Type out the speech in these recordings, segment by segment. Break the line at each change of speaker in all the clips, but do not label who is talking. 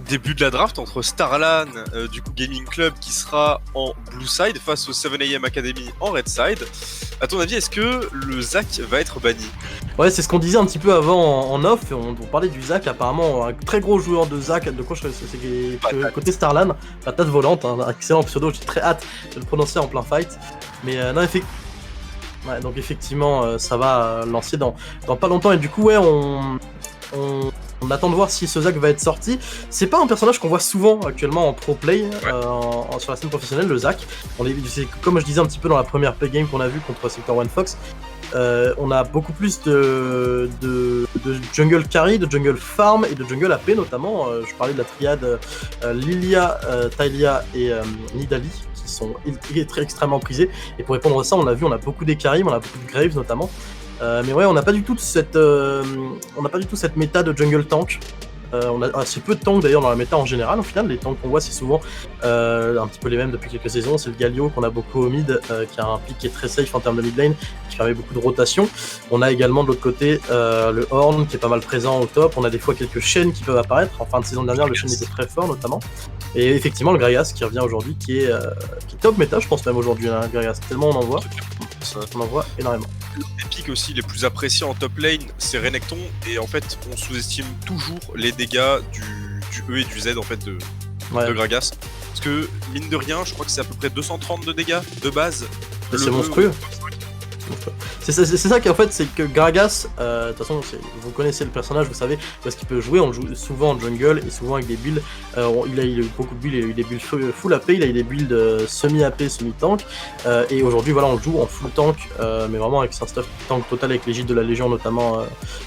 Début de la draft entre Starlan, du coup Gaming Club qui sera en Blue Side face au 7am Academy en Red Side. À ton avis, est-ce que le Zac va être banni?
Ouais, c'est ce qu'on disait un petit peu avant en off. On parlait du Zac, apparemment un très gros joueur de Zac. De quoi c'est côté Starlan, patate volante, un excellent pseudo. J'ai très hâte de le prononcer en plein fight. Mais non, donc effectivement, ça va lancer dans pas longtemps. Et du coup, ouais, on attend de voir si ce Zac va être sorti. C'est pas un personnage qu'on voit souvent actuellement en pro play sur la scène professionnelle, le Zac. C'est comme je disais un petit peu dans la première play game qu'on a vu contre Sector One Fox. On a beaucoup plus de jungle carry, de jungle farm et de jungle AP notamment. Je parlais de la triade Lilia, Thalia et Nidalee qui sont extrêmement prisés. Et pour répondre à ça, on a beaucoup d'Ekarim, on a beaucoup de Graves notamment. Mais ouais, on n'a pas du tout cette méta de jungle tank. On a assez peu de tanks d'ailleurs dans la méta en général. Au final, les tanks qu'on voit, c'est souvent un petit peu les mêmes depuis quelques saisons. C'est le Galio qu'on a beaucoup au mid, qui a un pick qui est très safe en termes de mid lane, qui permet beaucoup de rotation. On a également de l'autre côté le Horn qui est pas mal présent au top. On a des fois quelques chaînes qui peuvent apparaître. En fin de saison dernière, le chaîne était très fort notamment. Et effectivement, le Gragas qui revient aujourd'hui, qui est top méta, je pense même aujourd'hui, hein, Gragas. Tellement on en voit. On en voit énormément.
Les pics aussi les plus appréciés en top lane, c'est Renekton, et en fait on sous-estime toujours les dégâts du E et du Z en fait de Gragas. Parce que mine de rien, je crois que c'est à peu près 230 de dégâts de base.
C'est monstrueux. C'est ça qui en fait, c'est que Gragas, de toute façon, vous connaissez le personnage, vous savez où est-ce qu'il peut jouer. On le joue souvent en jungle et souvent avec des builds. Il a eu beaucoup de builds, il a eu des builds full AP, il a eu des builds semi-AP, semi-tank. Et aujourd'hui, voilà, on le joue en full tank, mais vraiment avec un stuff tank total avec l'égide de la Légion, notamment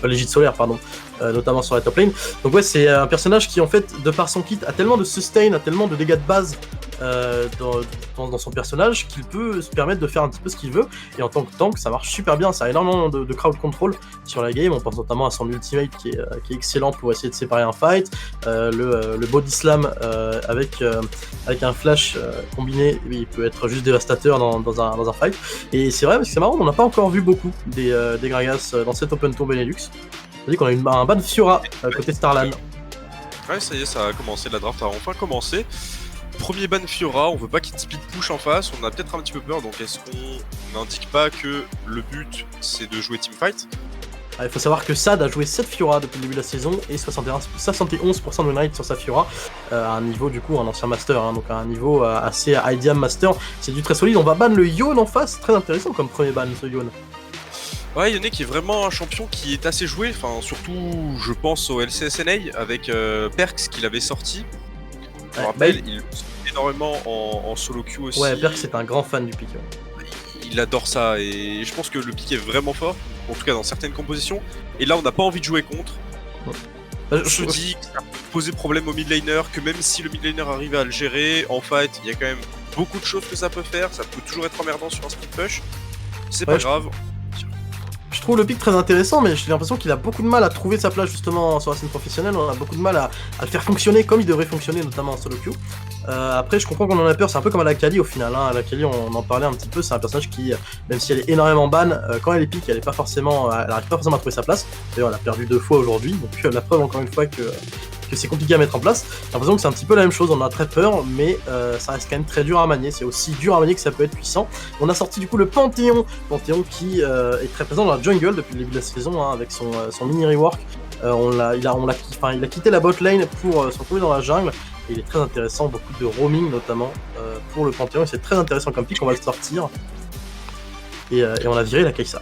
l'égide solaire, pardon, notamment sur la top lane. Donc ouais, c'est un personnage qui en fait, de par son kit, a tellement de sustain, a tellement de dégâts de base dans son personnage qu'il peut se permettre de faire un petit peu ce qu'il veut. Et en tant que tank, ça marche super bien. Ça a énormément de crowd control sur la game. On pense notamment à son ultimate qui est excellent pour essayer de séparer un fight. Le body slam avec un flash combiné, il peut être juste dévastateur dans un fight. Et c'est vrai parce que c'est marrant, on n'a pas encore vu beaucoup des Gragas dans cet Open Tour Benelux. C'est-à-dire qu'on a un ban Fiora côté Starlan.
Ouais, ça y est, ça a commencé, la draft a enfin commencé. Premier ban Fiora, on veut pas qu'il speed push en face, on a peut-être un petit peu peur, donc est-ce qu'on n'indique pas que le but c'est de jouer teamfight?
Il faut savoir que Sad a joué 7 Fiora depuis le début de la saison et 71% de win rate sur sa Fiora, à un niveau du coup un ancien master, hein, donc à un niveau assez IDM master, c'est du très solide. On va ban le Yone en face, très intéressant comme premier ban ce Yone.
Ouais, Yone qui est vraiment un champion qui est assez joué, enfin surtout je pense au LCSNA avec Perks qu'il avait sorti. Je me rappelle, il énormément en solo queue aussi.
Ouais, Perks c'est un grand fan du pick.
Il adore ça et je pense que le pick est vraiment fort, en tout cas dans certaines compositions. Et là on n'a pas envie de jouer contre. Je me dis que ça peut poser problème au mid laner, que même si le mid laner arrive à le gérer, en fait il y a quand même beaucoup de choses que ça peut faire, ça peut toujours être emmerdant sur un split push. C'est pas grave.
Je trouve le pick très intéressant, mais j'ai l'impression qu'il a beaucoup de mal à trouver sa place justement sur la scène professionnelle. On a beaucoup de mal à le faire fonctionner comme il devrait fonctionner, notamment en solo queue. Après, je comprends qu'on en a peur, c'est un peu comme à la Kali au final. Hein. À la Kali, on en parlait un petit peu, c'est un personnage qui, même si elle est énormément ban, quand elle est pick, elle arrive pas forcément à trouver sa place. D'ailleurs, elle a perdu 2 fois aujourd'hui, donc la preuve encore une fois que c'est compliqué à mettre en place. J'ai l'impression que c'est un petit peu la même chose, on a très peur, mais ça reste quand même très dur à manier. C'est aussi dur à manier que ça peut être puissant. On a sorti du coup le Panthéon qui est très présent dans la jungle depuis le début de la saison, hein, avec son mini rework. Il a quitté la bot lane pour se retrouver dans la jungle. Et il est très intéressant, beaucoup de roaming notamment pour le Panthéon. C'est très intéressant comme pick, on va le sortir. Et on a viré la Kai'Sa.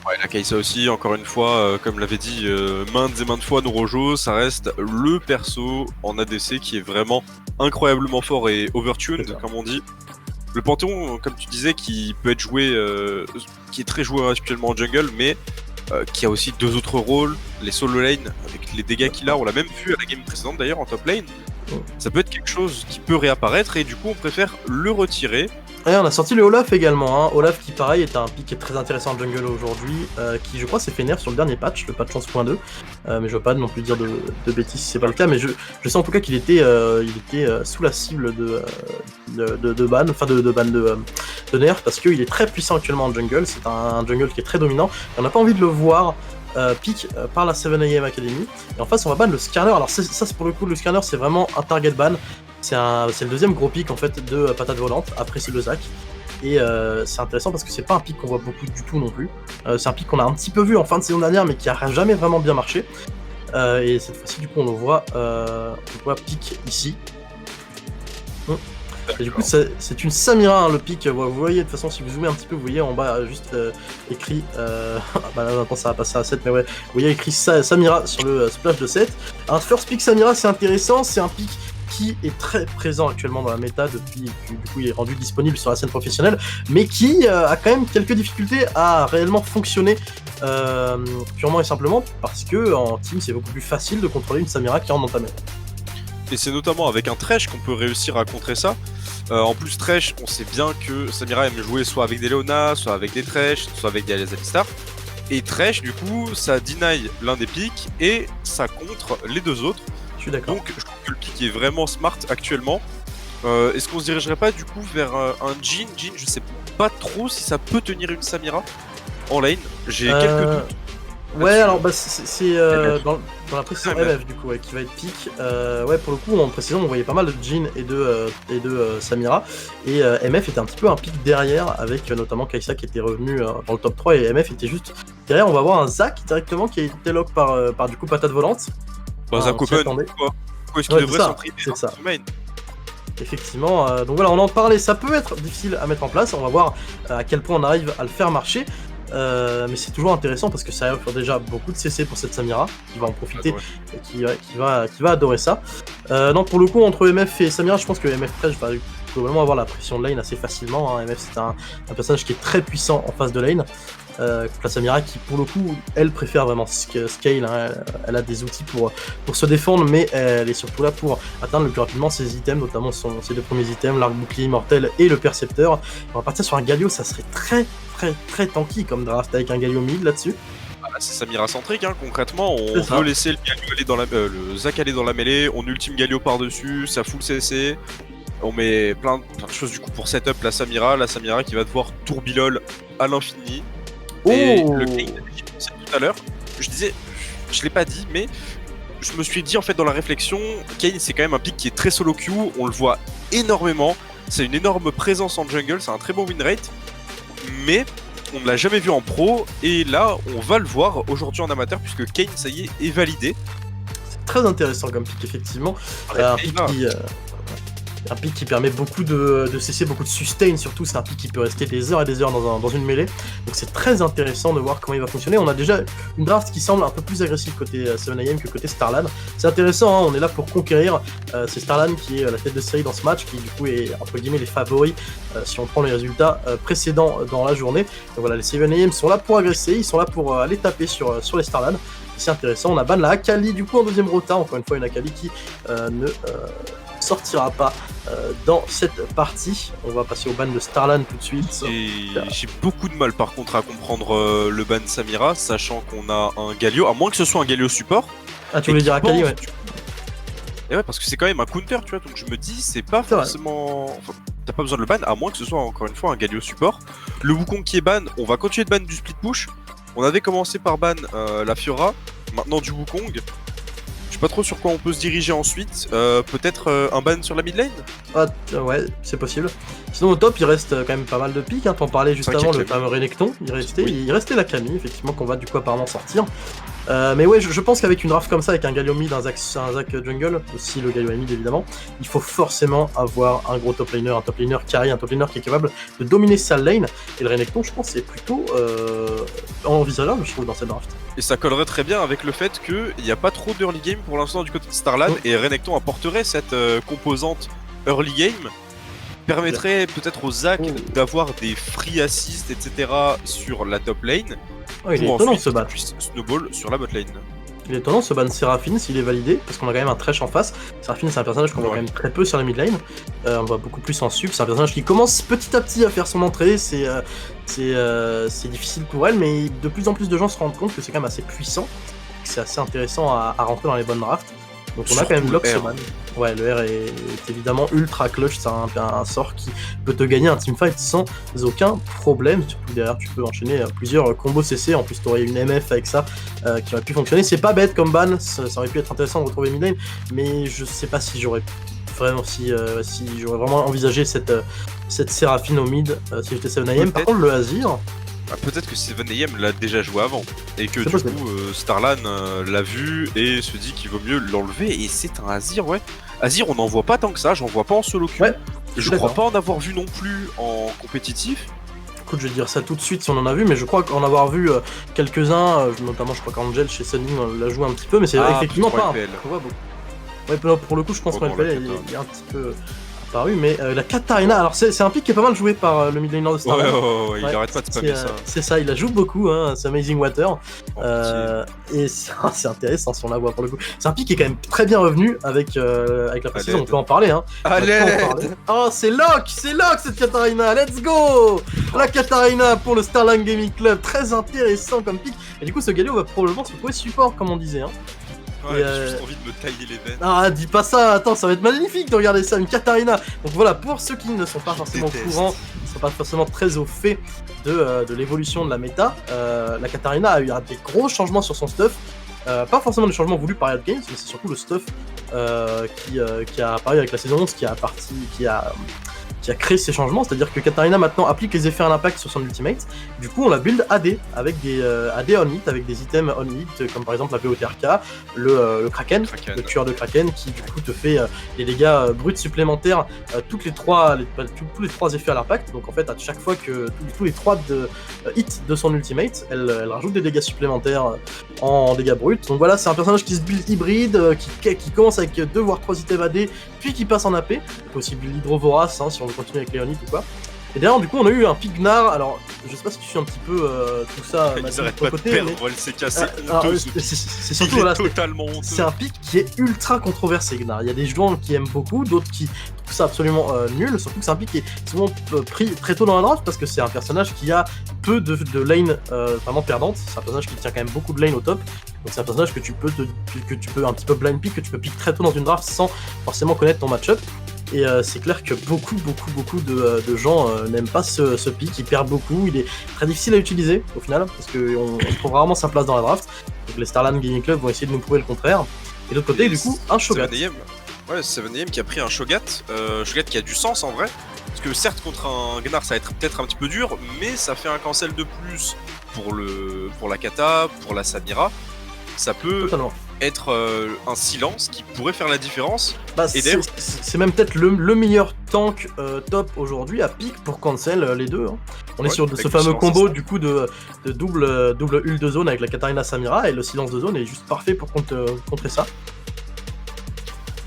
Ouais, la Kai'Sa aussi, encore une fois, comme l'avait dit maintes et maintes fois Norojo, ça reste le perso en ADC qui est vraiment incroyablement fort et overtuned, comme on dit. Le Panthéon, comme tu disais, qui peut être joué, qui est très joué actuellement en jungle, mais qui a aussi 2 autres rôles, les solo lane, avec les dégâts qu'il a, on l'a même vu à la game précédente d'ailleurs en top lane. Ça peut être quelque chose qui peut réapparaître et du coup on préfère le retirer.
Ouais, on a sorti le Olaf également, hein. Olaf qui pareil est un pick très intéressant en jungle aujourd'hui, qui je crois s'est fait nerf sur le dernier patch, le patch 11.2, mais je veux pas non plus dire de bêtises si c'est pas le cas, mais je sais en tout cas qu'il était sous la cible de ban, enfin de nerf, parce qu'il est très puissant actuellement en jungle, c'est un jungle qui est très dominant, et on n'a pas envie de le voir pick par la 7am Academy. Et en face, on va ban le Skarner. Alors, ça, c'est pour le coup, le Skarner, c'est vraiment un target ban. C'est le deuxième gros pick en fait de Patate Volante, après c'est le Zac. Et c'est intéressant parce que c'est pas un pick qu'on voit beaucoup du tout non plus. C'est un pick qu'on a un petit peu vu en fin de saison dernière, mais qui a jamais vraiment bien marché. Et cette fois-ci, du coup, on le voit pick ici. Et du coup, c'est une Samira, hein, le pick. Vous voyez, de toute façon, si vous zoomez un petit peu, vous voyez en bas juste écrit. Bah là, maintenant, ça va passer à 7, mais ouais. Vous voyez écrit Samira sur le splash de 7. Un first pick Samira, c'est intéressant. C'est un pick qui est très présent actuellement dans la méta depuis que du coup il est rendu disponible sur la scène professionnelle, mais qui a quand même quelques difficultés à réellement fonctionner purement et simplement parce que en team c'est beaucoup plus facile de contrôler une Samira qui rentre dans ta main.
Et c'est notamment avec un Thresh qu'on peut réussir à contrer ça. En plus, Thresh, on sait bien que Samira aime jouer soit avec des Leona, soit avec des Thresh, soit avec des Alistar. Et Thresh, du coup, ça deny l'un des pics et ça contre les deux autres.
Je suis d'accord.
Donc, je trouve que le pick est vraiment smart actuellement. Est-ce qu'on se dirigerait pas du coup vers un Jhin? Jhin, je sais pas trop si ça peut tenir une Samira en lane. J'ai quelques doutes.
Ouais, alors bah c'est dans la précision MF du coup qui va être pick. Ouais, pour le coup en précision on voyait pas mal de Jhin et de Samira. Et MF était un petit peu un pick derrière avec notamment Kai'Sa qui était revenu dans le top 3 et MF était juste derrière. On va voir un Zac directement qui a été lock par du coup Patate Volante.
Bah Zac Open, quoi. Est-ce qu'il devrait s'entraîner dans ce main?
Effectivement, donc voilà, on en parlait, ça peut être difficile à mettre en place, on va voir à quel point on arrive à le faire marcher. Mais c'est toujours intéressant parce que ça offre déjà beaucoup de CC pour cette Samira qui va en profiter et qui va adorer ça. Non, pour le coup, entre MF et Samira, je pense que MF 13 va globalement avoir la pression de lane assez facilement. Hein. MF, c'est un personnage qui est très puissant en phase de lane. La Samira qui, pour le coup, elle préfère vraiment scale. Hein. Elle a des outils pour se défendre, mais elle est surtout là pour atteindre le plus rapidement ses items, notamment ses deux premiers items, l'arc bouclier immortel et le percepteur. On va partir sur un Galio, ça serait très tanky comme draft avec un Galio mid là-dessus.
C'est Samira centrique, hein. Concrètement, on veut laisser le Galio aller dans le Zac aller dans la mêlée, on ultime Galio par-dessus, ça full CC. On met plein de choses du coup pour setup la Samira qui va devoir tourbilol à l'infini. Et le Kane, tout à l'heure, je disais, je l'ai pas dit, mais je me suis dit en fait dans la réflexion, Kane c'est quand même un pick qui est très solo queue, on le voit énormément, c'est une énorme présence en jungle, c'est un très bon win rate, mais on ne l'a jamais vu en pro, et là on va le voir aujourd'hui en amateur puisque Kane ça y est validé.
C'est très intéressant comme pick effectivement, un pick qui permet beaucoup de CC, beaucoup de sustain surtout, c'est un pick qui peut rester des heures et des heures dans une mêlée, donc c'est très intéressant de voir comment il va fonctionner. On a déjà une draft qui semble un peu plus agressive côté 7am que côté Starlan, c'est intéressant, hein, on est là pour conquérir, c'est Starlan qui est la tête de série dans ce match, qui du coup est entre guillemets les favoris si on prend les résultats précédents dans la journée. Donc voilà, les 7am sont là pour agresser, ils sont là pour aller taper sur les Starlan. C'est intéressant, on a ban la Akali du coup en deuxième rota, encore une fois une Akali qui ne sortira pas dans cette partie. On va passer au ban de Starlan tout de suite.
J'ai beaucoup de mal par contre à comprendre le ban Samira, sachant qu'on a un Galio, à moins que ce soit un Galio support.
Ah, tu voulais dire Akali, ouais.
Et ouais, parce que c'est quand même un counter, tu vois, donc je me dis, c'est pas forcément... Enfin, t'as pas besoin de le ban, à moins que ce soit encore une fois un Galio support. Le Wukong qui est ban, on va continuer de ban du split push. On avait commencé par ban la Fiora, maintenant du Wukong. Je suis pas trop sur quoi on peut se diriger ensuite. Peut-être un ban sur la mid lane.
Ah, ouais, c'est possible. Sinon au top il reste quand même pas mal de pics, hein. T'en parlais juste avant, le fameux Renekton, il restait la Camille, effectivement, qu'on va du coup apparemment sortir. Mais ouais, je pense qu'avec une draft comme ça, avec un Galio mid, un Zac jungle, aussi le Galio mid évidemment, il faut forcément avoir un gros top laner, un top laner carry, un top laner qui est capable de dominer sa lane. Et le Renekton, je pense, c'est plutôt envisageable, je trouve, dans cette draft.
Et ça collerait très bien avec le fait qu'il n'y a pas trop d'early game pour l'instant du côté de Starlan, et Renekton apporterait cette composante early game, permettrait peut-être aux Zac d'avoir des free assists, etc. sur la top lane.
Oh, il est étonnant ce ban.
Snowball sur la bot lane.
Il est étonnant ce ban Seraphine s'il est validé, parce qu'on a quand même un Thresh en face. Seraphine, c'est un personnage qu'on voit quand même très peu sur la mid lane. On voit beaucoup plus en sub. C'est un personnage qui commence petit à petit à faire son entrée. C'est difficile pour elle, mais de plus en plus de gens se rendent compte que c'est quand même assez puissant. C'est assez intéressant à rentrer dans les bonnes drafts. Donc on a quand même Loxoman. Ouais, le R est évidemment ultra clutch, c'est un sort qui peut te gagner un teamfight sans aucun problème. Surtout derrière, tu peux enchaîner plusieurs combos CC. En plus, tu aurais une MF avec ça qui aurait pu fonctionner. C'est pas bête comme ban, ça aurait pu être intéressant de retrouver midlane, mais je sais pas si j'aurais vraiment j'aurais vraiment envisagé cette Séraphine au mid si j'étais 7am. Par contre, le Azir.
Peut-être que 7am l'a déjà joué avant et que du coup Starlan l'a vu et se dit qu'il vaut mieux l'enlever, et c'est un Azir, ouais. Azir, on n'en voit pas tant que ça, j'en vois pas en solo queue. Ouais, je crois pas en avoir vu non plus en compétitif.
Écoute, je vais dire ça tout de suite si on en a vu, mais je crois qu'en avoir vu quelques-uns, notamment je crois qu'Angel chez Sunning l'a joué un petit peu, mais c'est effectivement pas ouais, pour le coup je pense qu'en LPL il est un petit peu apparu, mais la Katarina, alors c'est un pick qui est pas mal joué par le mid laner de Starlan.
Ouais, il arrête pas de spammer ça.
C'est ça, il la joue beaucoup, hein, c'est Amazing Water. Et c'est intéressant si on la voit pour le coup. C'est un pick qui est quand même très bien revenu avec la précision, on peut en parler. Hein. Oh, c'est Lock cette Katarina, let's go. La Katarina pour le Starlan Gaming Club, très intéressant comme pick. Et du coup, ce Galio va probablement se trouver support, comme on disait. Hein.
Ouais, j'ai juste envie de me tailler les veines.
Ah, dis pas ça, attends, ça va être magnifique de regarder ça, une Katarina. Donc voilà, pour ceux qui ne sont pas forcément au courant, qui ne sont pas forcément très au fait de l'évolution de la méta, la Katarina a eu des gros changements sur son stuff. Pas forcément des changements voulus par Riot Games, mais c'est surtout le stuff qui a apparu avec la saison 11 qui a créé ces changements, c'est-à-dire que Katarina maintenant applique les effets à l'impact sur son ultimate. Du coup, on la build AD avec des AD on hit, avec des items on hit, comme par exemple la BOTRK, le Kraken, le tueur de Kraken, qui du coup te fait des dégâts bruts supplémentaires tous les trois effets à l'impact. Donc en fait, à chaque fois que tous les 3 hits de son ultimate, elle rajoute des dégâts supplémentaires en dégâts bruts. Donc voilà, c'est un personnage qui se build hybride, qui commence avec 2 voire 3 items AD, puis qui passe en AP. Il peut aussi build Hydrovorace, hein, si on veut continuer avec Léonite ou quoi. Et d'ailleurs, du coup, on a eu un pick Gnar. Alors, je sais pas si tu suis un petit peu tout ça.
Ils arrêtent pas de perdre, elle s'est cassée.
C'est surtout voilà,
totalement honteux.
C'est un pick qui est ultra controversé, Gnar. Il y a des joueurs qui aiment beaucoup, d'autres qui trouvent ça absolument nul. Surtout que c'est un pick qui est souvent pris très tôt dans la draft parce que c'est un personnage qui a peu de lane vraiment perdante. C'est un personnage qui tient quand même beaucoup de lane au top. Donc c'est un personnage que tu peux un petit peu blind pick, que tu peux pick très tôt dans une draft sans forcément connaître ton match-up. Et c'est clair que beaucoup de gens n'aiment pas ce pick, il perd beaucoup, il est très difficile à utiliser au final, parce qu'on trouve rarement sa place dans la draft. Donc les Starlan Gaming Club vont essayer de nous prouver le contraire. Et de l'autre côté, du coup, un Shogat.
7am qui a pris un Shogat, Shogat qui a du sens en vrai, parce que certes contre un Gnar ça va être peut-être un petit peu dur, mais ça fait un cancel de plus pour la Kata, pour la Samira. Ça peut être un silence qui pourrait faire la différence.
C'est même peut-être le meilleur tank top aujourd'hui à pick pour cancel les deux. Hein. On est sur ce fameux combo du coup de double ult de zone avec la Katarina Samira, et le silence de zone est juste parfait pour contrer ça.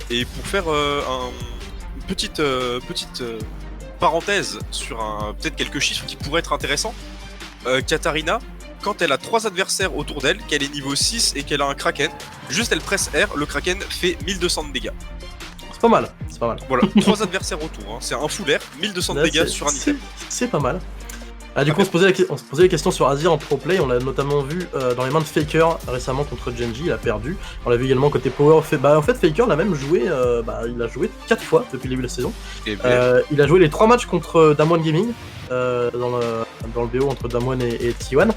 Et pour faire une petite parenthèse sur peut-être quelques chiffres qui pourraient être intéressants, Katarina, quand elle a 3 adversaires autour d'elle, qu'elle est niveau 6 et qu'elle a un Kraken, juste elle presse R, le Kraken fait 1200 de dégâts.
C'est pas mal.
Voilà, 3 adversaires autour, hein. C'est un full R, 1200 de dégâts sur un item.
C'est pas mal. Du coup, on se posait la question sur Azir en pro play. On l'a notamment vu dans les mains de Faker récemment contre Genji, il a perdu. On l'a vu également côté Power. En fait, Faker l'a même joué. Il a joué 4 fois depuis le début de la saison. Il a joué les 3 matchs contre Damwon Gaming dans le BO entre Damwon et T1.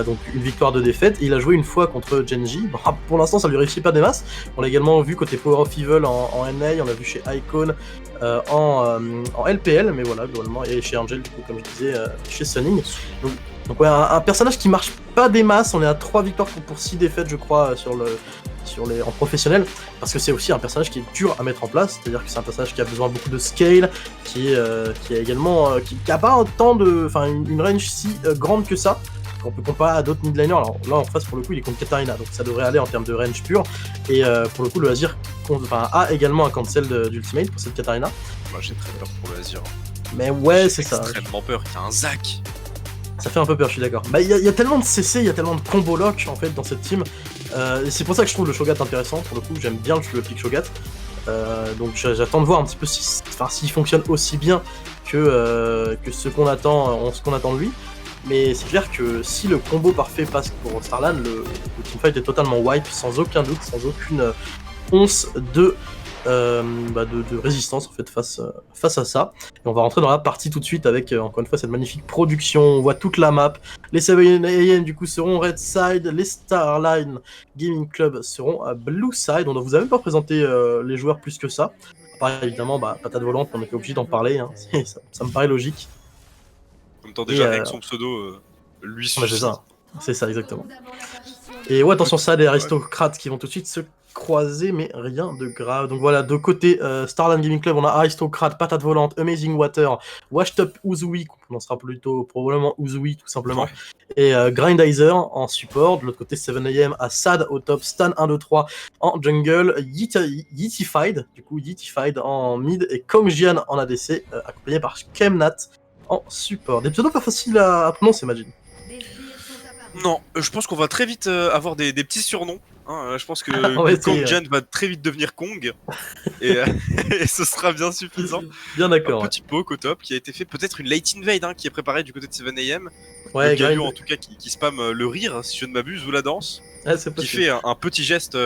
Donc une victoire, 2 défaites. Et il a joué une fois contre Genji. Bon, pour l'instant, ça lui réussit pas des masses. On l'a également vu côté Power of Evil en NA. On l'a vu chez Icon en LPL, mais voilà, globalement, et chez Angel, du coup, comme je disais, chez Sunning. Donc ouais, un personnage qui marche pas des masses. On est à 3 victoires pour 6 défaites, je crois, en professionnel, parce que c'est aussi un personnage qui est dur à mettre en place, c'est-à-dire que c'est un personnage qui a besoin beaucoup de scale, qui a également qui a pas autant une range si grande que ça, qu'on peut comparer à d'autres midlaners. Alors là en face, pour le coup, il est contre Katarina, donc ça devrait aller en termes de range pure, et pour le coup le Azir a également un cancel d'ultimate pour cette Katarina.
Moi j'ai très peur pour le Azir.
Mais ouais, c'est ça.
J'ai extrêmement peur, il y a un Zac.
Ça fait un peu peur, je suis d'accord. Il y a tellement de CC, il y a tellement de combo lock en fait dans cette team. Et c'est pour ça que je trouve le Shogat intéressant. Pour le coup, j'aime bien le pick Shogat. Donc j'attends de voir un petit peu s'il fonctionne aussi bien que ce qu'on attend de lui. Mais c'est clair que si le combo parfait passe pour Starlan, le teamfight est totalement wipe, sans aucun doute, sans once de résistance en fait face à ça. Et on va rentrer dans la partie tout de suite avec encore une fois cette magnifique production. On voit toute la map. Les 7am du coup seront Red Side, les Starline Gaming Club seront à Blue Side. On ne vous a même pas présenté les joueurs plus que ça. Après, évidemment, patate volante, on était obligé d'en parler. Hein. Ça me paraît logique.
En même temps, déjà, avec son pseudo, lui suffit.
C'est ça, exactement. Et ouais, attention, ça, des aristocrates qui vont tout de suite se croiser, mais rien de grave. Donc voilà, de côté Starland Gaming Club, on a Aristocrate, Patate Volante, Amazing Water, Washed Up Uzui, qu'on prononcera plutôt probablement Uzui tout simplement, et Grindizer en support. De l'autre côté, 7am à Sad au top, Stan 1, 2, 3 en jungle, Yetified, du coup Yetified en mid, et Kongjian en ADC, accompagné par Kemnat en support. Des pseudos pas faciles à prononcer, imagine.
Non, je pense qu'on va très vite avoir des petits surnoms. Hein, je pense que Kongjian va très vite devenir Kong. et ce sera bien suffisant.
Bien d'accord.
Un petit poke au top qui a été fait. Peut-être une late invade qui est préparée du côté de 7am.
Ouais,
le Galio en tout cas qui spamme le rire, si je ne m'abuse, ou la danse.
Ouais,
qui fait un petit geste.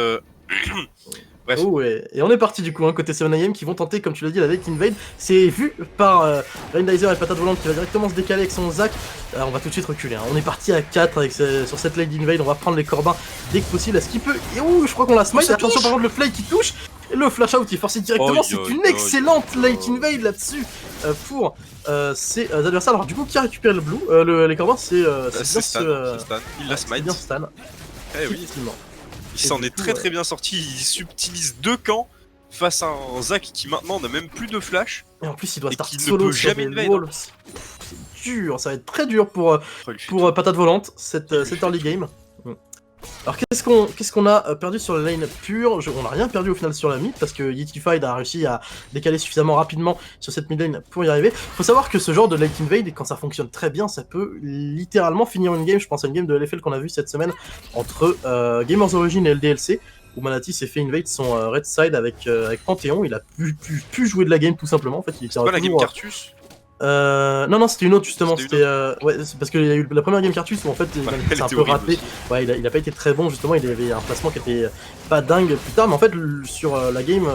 Bref.
Oh ouais. Et on est parti du coup, côté 7am qui vont tenter, comme tu l'as dit, la late invade. C'est vu par Grindizer et Patate Volante qui va directement se décaler avec son Zac. On va tout de suite reculer. Hein. On est parti à 4 avec sur cette late invade. On va prendre les corbins dès que possible. Est-ce qu'il peut. Et ouh, je crois qu'on la smite. Attention par contre, le fly qui touche. Et le flash out qui est forcé directement. C'est une excellente late invade là-dessus pour ses adversaires. Alors du coup, qui a récupéré le blue les corbins, c'est
Stan. Il l'a smite.
C'est bien Stan.
Eh oui. Il s'en est très bien sorti, il subtilise 2 camps face à un Zac qui maintenant n'a même plus de flash.
Et en plus il doit start
qui
solo
ne peut jamais invade.
C'est dur, ça va être très dur pour Patate Volante, cette early game. Alors qu'est-ce qu'on a perdu sur la lane pure? On n'a rien perdu au final sur la mid parce que Yetified a réussi à décaler suffisamment rapidement sur cette mid lane pour y arriver. Faut savoir que ce genre de late invade, quand ça fonctionne très bien, ça peut littéralement finir une game. Je pense à une game de LFL qu'on a vu cette semaine entre Gamers Origin et LDLC où Manati s'est fait invade son Red Side avec Panthéon. Il a pu jouer de la game tout simplement. En fait, il était
pas la game Cartus.
Non, c'était une autre justement. C'était ouais, parce qu'il y a eu la première game Cartus où en fait c'est un peu raté. Ouais, il a pas été très bon justement. Il avait un placement qui était pas dingue plus tard, mais en fait sur la game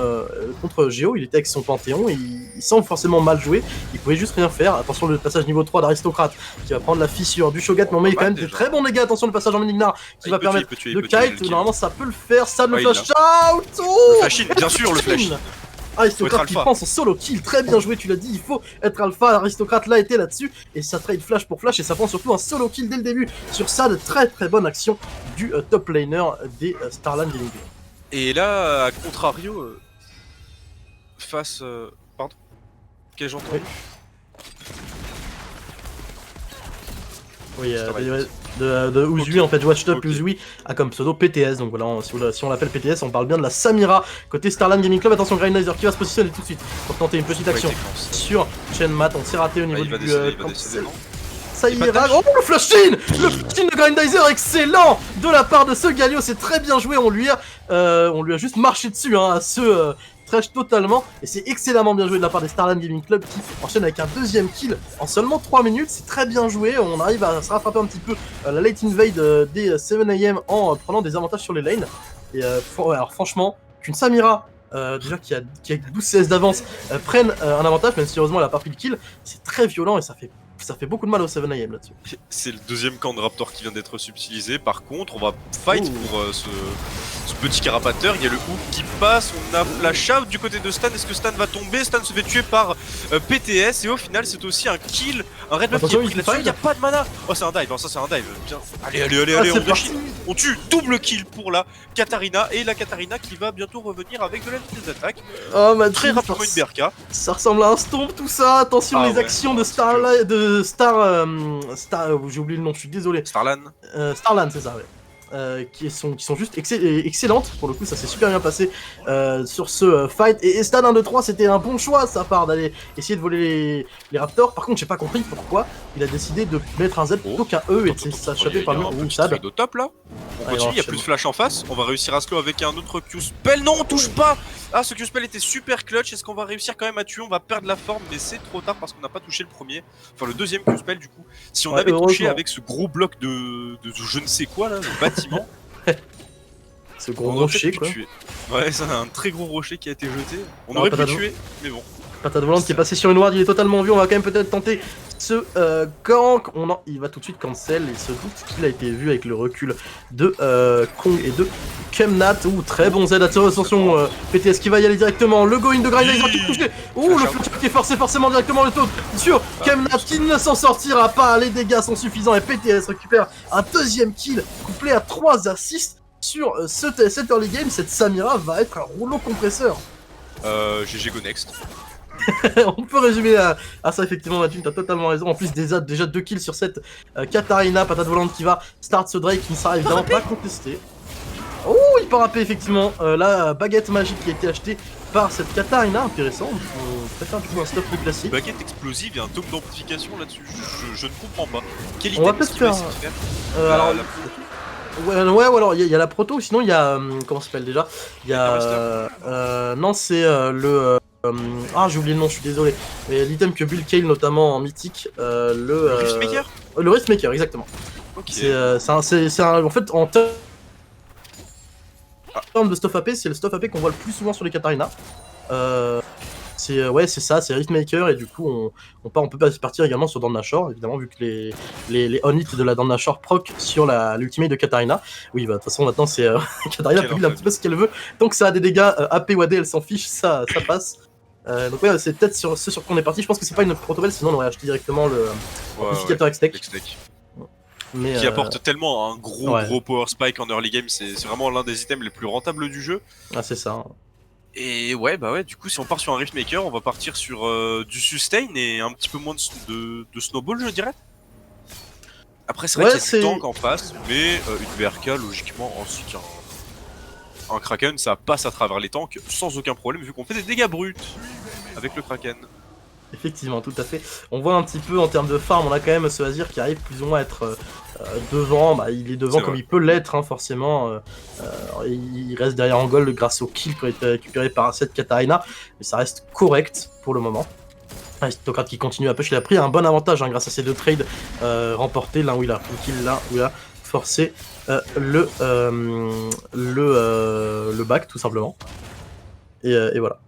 contre Géo, il était avec son Panthéon et il semble forcément mal jouer. Il pouvait juste rien faire. Attention le passage niveau 3 d'Aristocrate qui va prendre la fissure du Shogat, mais on met quand même des très bons dégâts. Attention le passage en Mignard qui va permettre de kite. Normalement ça peut le faire. Ça le flash out.
Le flash in, bien sûr le flash in.
Aristocrate qui prend son solo kill, très bien joué, tu l'as dit, il faut être alpha, Aristocrate l'a été là-dessus, et ça trade flash pour flash, et ça prend surtout un solo kill dès le début sur ça, de très bonne action du top laner des Starland Gaming.
Et là, à contrario, face... pardon? Qu'ai-je entendu?
Oui, de Uzui, en fait, Watched Up Uzui a comme pseudo PTS, donc voilà, si on l'appelle PTS, on parle bien de la Samira côté Starland Gaming Club. Attention, Grindizer qui va se positionner tout de suite pour tenter une petite action sur Shenmat. On s'est raté au niveau du ça y est, oh le flash in! Le flash in de Grindizer, excellent de la part de ce Galio, c'est très bien joué, on lui a juste marché dessus, hein, à ce trash totalement, et c'est excellemment bien joué de la part des Starland Gaming Club qui enchaîne avec un deuxième kill en seulement 3 minutes, c'est très bien joué, on arrive à se rattraper un petit peu la late invade des 7am en prenant des avantages sur les lanes, et alors franchement, qu'une Samira déjà qui a 12 CS d'avance prenne un avantage, même si heureusement elle a pas pris le kill, c'est très violent et ça fait beaucoup de mal au 7am là-dessus.
C'est le deuxième camp de Raptor qui vient d'être subtilisé. Par contre, on va fight pour ce petit carapateur. Il y a le hook qui passe. On a flash out du côté de Stan. Est-ce que Stan va tomber? Stan se fait tuer par PTS. Et au final, c'est aussi un kill. Un red buff qui est pris là-dessus. Il n'y a pas de mana. Oh, c'est un dive. Non, ça, c'est un dive. Bien. Allez, on déchire. On tue. Double kill pour la Katarina. Et la Katarina qui va bientôt revenir avec de la vitesse d'attaque.
Oh,
très rapidement une BRK.
Ça ressemble à un stomp tout ça. Attention, les actions de Starlight. J'ai oublié le nom, je suis désolé.
Starlan,
c'est ça, ouais. Qui sont juste excellentes, pour le coup ça s'est super bien passé sur ce fight, et Stan 1, 2, 3 c'était un bon choix sa part d'aller essayer de voler les Raptors. Par contre j'ai pas compris pourquoi il a décidé de mettre un Z plutôt qu'un E et de s'échapper par le Sad.
Au top là. On continue, il y a plus de flash en face, on va réussir à slow avec un autre Q-spell. Non, on touche pas. Ah, ce Q-spell était super clutch, est-ce qu'on va réussir quand même à tuer? On va perdre la forme, mais c'est trop tard parce qu'on n'a pas touché le premier, enfin le deuxième Q-spell du coup. Si on avait touché avec ce gros bloc de je ne sais quoi là, le bâtiment.
Ce gros
On aurait
rocher
peut-être
quoi.
pu tuer. Ouais, c'est un très gros rocher qui a été jeté. On
Non,
aurait pu
patate
tuer, mais bon.
Patate volante qui est passé sur une ward, il est totalement vu. On va quand même peut-être tenter ce gank. Il va tout de suite cancel. Il se doute qu'il a été vu avec le recul de Kong et de Kemnat. Ouh, très bon Z. Attention, PTS qui va y aller directement. Le go in de Grind qui est touché. Ouh, le flash qui est forcé forcément directement le taunt sur Kemnat qui ne s'en sortira pas. Les dégâts sont suffisants et PTS récupère un deuxième kill couplé à 3 assists sur cet early game. Cette Samira va être un rouleau compresseur.
GG go next.
On peut résumer à ça effectivement, Mathieu, t'as totalement raison. En plus déjà 2 kills sur cette Katarina, patate volante qui va start ce Drake qui ne sera évidemment pas contesté. Oh, il part AP effectivement, la baguette magique qui a été achetée par cette Katarina, intéressant. On préfère du coup un stop plus classique.
Baguette explosive et un tome d'amplification là-dessus, je ne comprends pas. Quel
On va
item
peut-être
est-ce qu'il va
faire...
essayer de faire
alors... Ouais, ou alors il y a la proto, ou sinon il y a... comment ça s'appelle déjà? Il y a... non, c'est ah, j'ai oublié le nom, je suis désolé. Mais l'item que build Kale notamment en mythique,
le Riftmaker.
Le Riftmaker, exactement.
Ok.
C'est un... En fait, en termes de stuff AP, c'est le stuff AP qu'on voit le plus souvent sur les Katarina. Ouais, c'est ça, c'est Riftmaker, et du coup on peut partir également sur Dandashore, évidemment, vu que les on-hit de la Dandashore proc sur l'ultimate de Katarina. Oui, bah de toute façon maintenant c'est Katarina peut build un petit peu ce qu'elle veut, donc ça a des dégâts AP ou AD, elle s'en fiche, ça passe. Donc ouais, c'est peut-être ce sur quoi on est parti. Je pense que c'est pas une protobelle, sinon on aurait acheté directement le amplificateur X-Tech.
Qui apporte tellement un gros power spike en early game, c'est vraiment l'un des items les plus rentables du jeu.
Ah, c'est ça.
Et ouais, bah ouais, du coup, si on part sur un Riftmaker, on va partir sur du sustain et un petit peu moins de snowball, je dirais. Après, c'est vrai qu'il y a du tank en face, mais une BRK, logiquement, ensuite un Kraken, ça passe à travers les tanks sans aucun problème, vu qu'on fait des dégâts bruts avec le Kraken.
Effectivement, tout à fait. On voit un petit peu en termes de farm, on a quand même ce Azir qui arrive plus ou moins à être devant. Bah, il est devant comme il peut l'être, hein, forcément. Il reste derrière en gold grâce au kill qui a été récupéré par cette Katarina. Mais ça reste correct pour le moment. Aristocrate qui continue à push, il a pris un bon avantage hein, grâce à ces 2 trades remportés. L'un où il a pris le kill, l'un où il a forcé le back, tout simplement. Et voilà.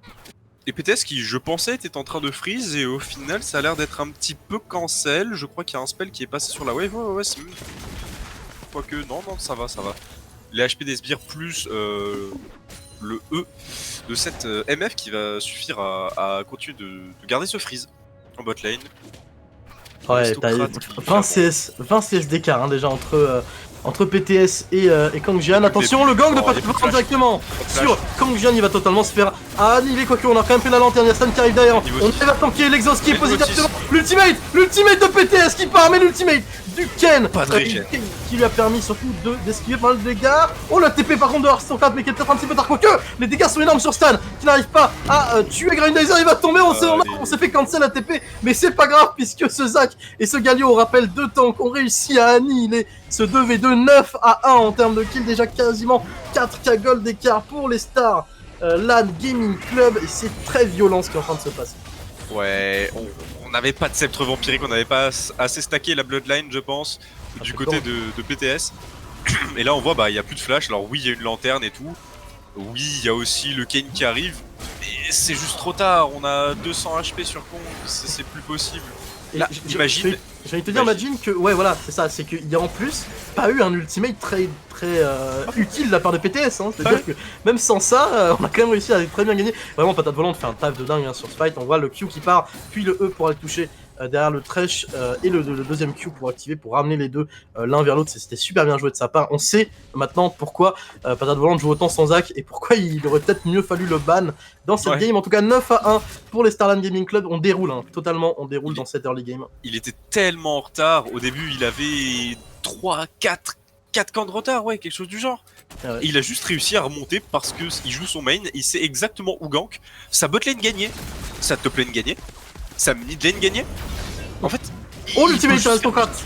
Et PTS qui, je pensais, était en train de freeze, et au final, ça a l'air d'être un petit peu cancel. Je crois qu'il y a un spell qui est passé sur la wave. Ouais, c'est... Quoique, non, ça va. Les HP des sbires plus le E de cette MF qui va suffire à continuer de garder ce freeze en bot lane.
Ouais, t'as 20 CS d'écart hein, déjà entre PTS et Kang Jian. Attention, le gang de Patate Volante directement sur Kang Jian, il va totalement se faire annihiler. Quoique, on a quand même fait la lanterne, il y a Stan qui arrive derrière. On arrive à tanker l'exhaust qui est posé directement. L'ultimate de PTS qui part, mais l'ultimate du Ken qui lui a permis surtout d'esquiver pas mal de dégâts. Oh, la TP par contre de Aristocrate, mais qui est peut-être un petit peu tard. Quoique, les dégâts sont énormes sur Stan qui n'arrive pas à tuer Grindizer. Il va tomber, on s'est fait cancel la TP, mais c'est pas grave puisque ce Zac et ce Galio, on rappelle 2 tanks, ont réussi à annihiler ce 2v2 9-1 en termes de kills, déjà quasiment 4k gold d'écart pour les stars LAN Gaming Club, et c'est très violent ce qui est en train de se passer.
Ouais, on n'avait pas de sceptre vampirique, on n'avait pas assez stacké la bloodline, je pense, du côté de PTS. Et là on voit, bah il n'y a plus de flash, alors oui il y a une lanterne et tout, oui il y a aussi le Kane qui arrive, mais c'est juste trop tard, on a 200 HP sur Kong, c'est plus possible. Là, imagine.
J'ai envie de te dire, imagine que, ouais, voilà, c'est ça, c'est qu'il y a en plus pas eu un ultimate très utile de la part de PTS, hein. C'est-à-dire que même sans ça, on a quand même réussi à très bien gagner. Vraiment, Patate Volante fait un taf de dingue hein, sur ce fight. On voit le Q qui part, puis le E pour aller toucher derrière le Thresh et le deuxième Q pour activer, pour ramener les deux l'un vers l'autre. C'était super bien joué de sa part. On sait maintenant pourquoi Patate Volante joue autant sans Zac et pourquoi il aurait peut-être mieux fallu le ban dans cette game. En tout cas, 9-1 pour les Starland Gaming Club. On déroule, hein, totalement, on déroule dans cette early game.
Il était tellement en retard. Au début, il avait 4 camps de retard, ouais, quelque chose du genre. Ah ouais. Et il a juste réussi à remonter parce qu'il joue son main, il sait exactement où gank. Sa bot lane gagnait, sa top lane gagnait, sa mid lane gagnait. En fait,
oh, l'ultimate sur Aristocrate.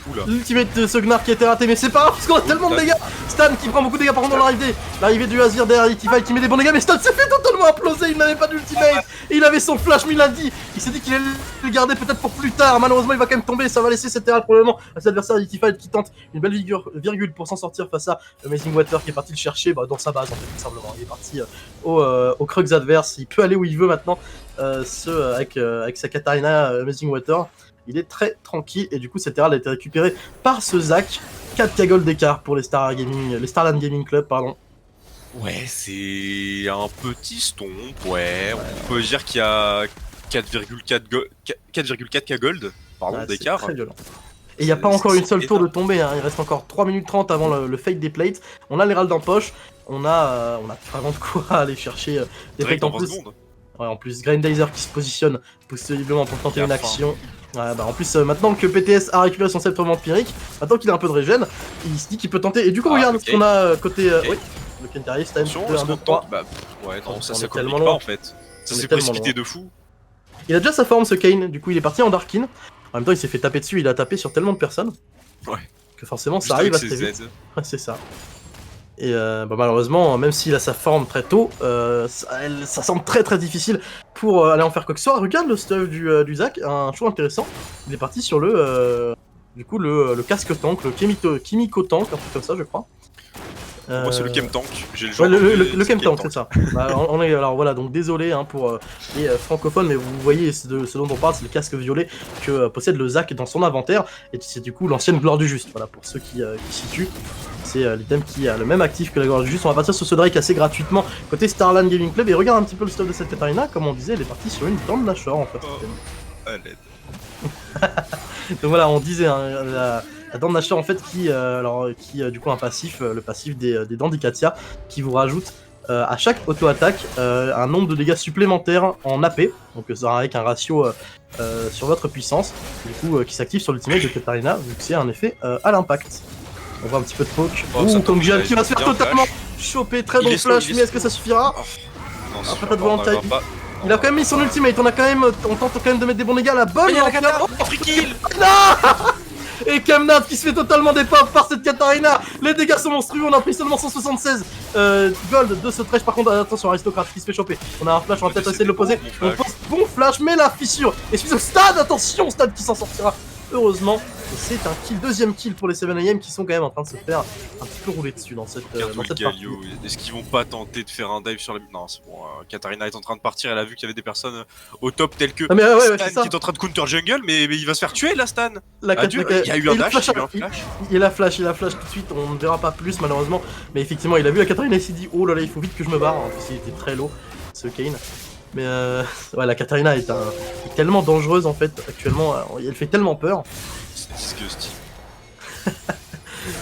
Oula.
L'ultimate de ce Gnar qui a été raté, mais c'est pas grave parce qu'on a tellement de dégâts. Stan qui prend beaucoup de dégâts par contre dans l'arrivée du Azir derrière Itify qui met des bons dégâts, mais Stan s'est fait totalement imploser, il n'avait pas d'ultimate, et il avait son flash, mais il a dit, il s'est dit qu'il allait le garder peut-être pour plus tard. Malheureusement il va quand même tomber, ça va laisser cette terre probablement à ses adversaires Itify qui tente une belle virgule pour s'en sortir face à Amazing Water qui est parti le chercher dans sa base en fait tout simplement. Il est parti au crux adverse, il peut aller où il veut maintenant, avec sa Katarina Amazing Water. Il est très tranquille et du coup cette Herald a été récupérée par ce Zac. 4K gold d'écart pour les Starland Gaming Club, pardon.
Ouais, c'est un petit stomp, ouais. On peut dire qu'il y a 4,4K gold d'écart.
C'est très violent. Et il n'y a pas encore une seule tour de tombée, hein. Il reste encore 3 minutes 30 avant le fade des plates. On a l'Herald en poche, on a vraiment de quoi aller chercher des plates en plus. Ouais, en plus, Grindizer qui se positionne possiblement pour tenter une action. Ouais, bah en plus, maintenant que PTS a récupéré son sceptre vampirique, maintenant qu'il a un peu de régène, il se dit qu'il peut tenter. Et du coup, regarde ce qu'on a côté. Oui, le Kentari, c'est
attention, 1, 2, 3. Bah, ouais, non, ça complique pas en fait. Ça s'est précipité de fou.
Il a déjà sa forme, ce Kane, du coup, il est parti en Darkin. En même temps, il s'est fait taper dessus, il a tapé sur tellement de personnes.
Ouais.
Que forcément, ça arrive assez vite. Ouais, c'est ça. Et bah malheureusement, même s'il a sa forme très tôt, ça semble très très difficile pour aller en faire quoi que ce soit. Regarde le stuff du Zac, un choix intéressant. Il est parti sur le casque tank, le Kimiko tank, un truc comme ça je crois.
Moi c'est le Chem tank, j'ai le genre.
Ouais, le Chem tank, c'est ça. Bah, alors voilà, donc désolé hein, pour les francophones, mais vous voyez ce dont on parle, c'est le casque violet que possède le Zac dans son inventaire, et c'est du coup l'ancienne gloire du juste, voilà, pour ceux qui situent. C'est l'item qui a le même actif que la gloire du juste. On va partir sur ce Drake assez gratuitement côté Starland Gaming Club, et regarde un petit peu le stuff de cette Katarina, comme on disait, elle est partie sur une Dent Nashor en fait. Donc voilà, on disait hein, la Dent Nashor en fait qui du coup a un passif, le passif des dents d'Ikatia, qui vous rajoute à chaque auto-attaque un nombre de dégâts supplémentaires en AP, donc ça avec un ratio sur votre puissance, du coup qui s'active sur l'ultimate de Katarina, vu que c'est un effet à l'impact. On voit un petit peu de poke. Comme Gian qui va se faire totalement choper, très bon flash, mais est-ce que ça suffira? Après pas de volonté. Il a quand même mis son ultimate, on tente quand même de mettre des bons dégâts à la bonne.
Free kill.
Et Kemnat qui se fait totalement dépop par cette Katarina. Les dégâts sont monstrueux, on a pris seulement 176 gold de ce trash. Par contre, attention, aristocrate qui se fait choper. On a un flash, on va peut-être essayer de le poser. On pense bon flash, mais la fissure. Et suite au Stade, attention, Stade qui s'en sortira. Heureusement, c'est un kill, deuxième kill pour les 7AM qui sont quand même en train de se faire un petit peu rouler dessus dans cette partie.
Est-ce qu'ils vont pas tenter de faire un dive sur les... Non, c'est bon, Katarina est en train de partir, elle a vu qu'il y avait des personnes au top telles que Stan qui est en train de counter jungle, mais il va se faire tuer là, Stan. Il y a eu un dash,
il a flash tout de suite, on ne verra pas plus malheureusement, mais effectivement il a vu la Katarina et il s'est dit oh là là, il faut vite que je me barre, en plus il était très low, ce Kane. Mais ouais, la Katarina est tellement dangereuse en fait actuellement, elle fait tellement peur.
C'est disgusting.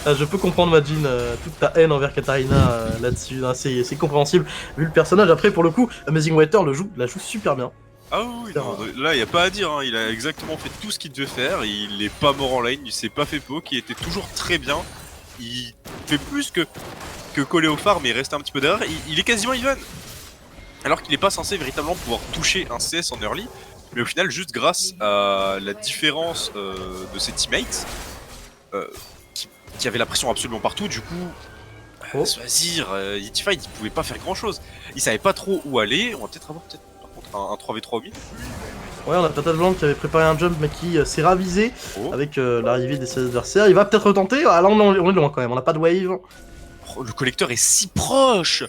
Je peux comprendre Majin, toute ta haine envers Katarina là-dessus, hein, c'est compréhensible vu le personnage. Après pour le coup, Amazing Water la joue super bien.
Ah oui, non, là y a pas à dire, hein. Il a exactement fait tout ce qu'il devait faire, il est pas mort en lane, il s'est pas fait poke, il était toujours très bien. Il fait plus que coller au phare mais il reste un petit peu derrière, il est quasiment even. Alors qu'il n'est pas censé véritablement pouvoir toucher un CS en early, mais au final, juste grâce à la différence de ses teammates, qui avaient la pression absolument partout, du coup, Swazir, Itify, il pouvait pas faire grand chose. Il savait pas trop où aller, on va peut-être avoir par contre un 3v3 au mid.
Ouais, on a Patate Blanc qui avait préparé un jump mais qui s'est ravisé avec l'arrivée de ses adversaires. Il va peut-être retenter, ah là on est loin quand même, on n'a pas de wave.
Oh, le collecteur est si proche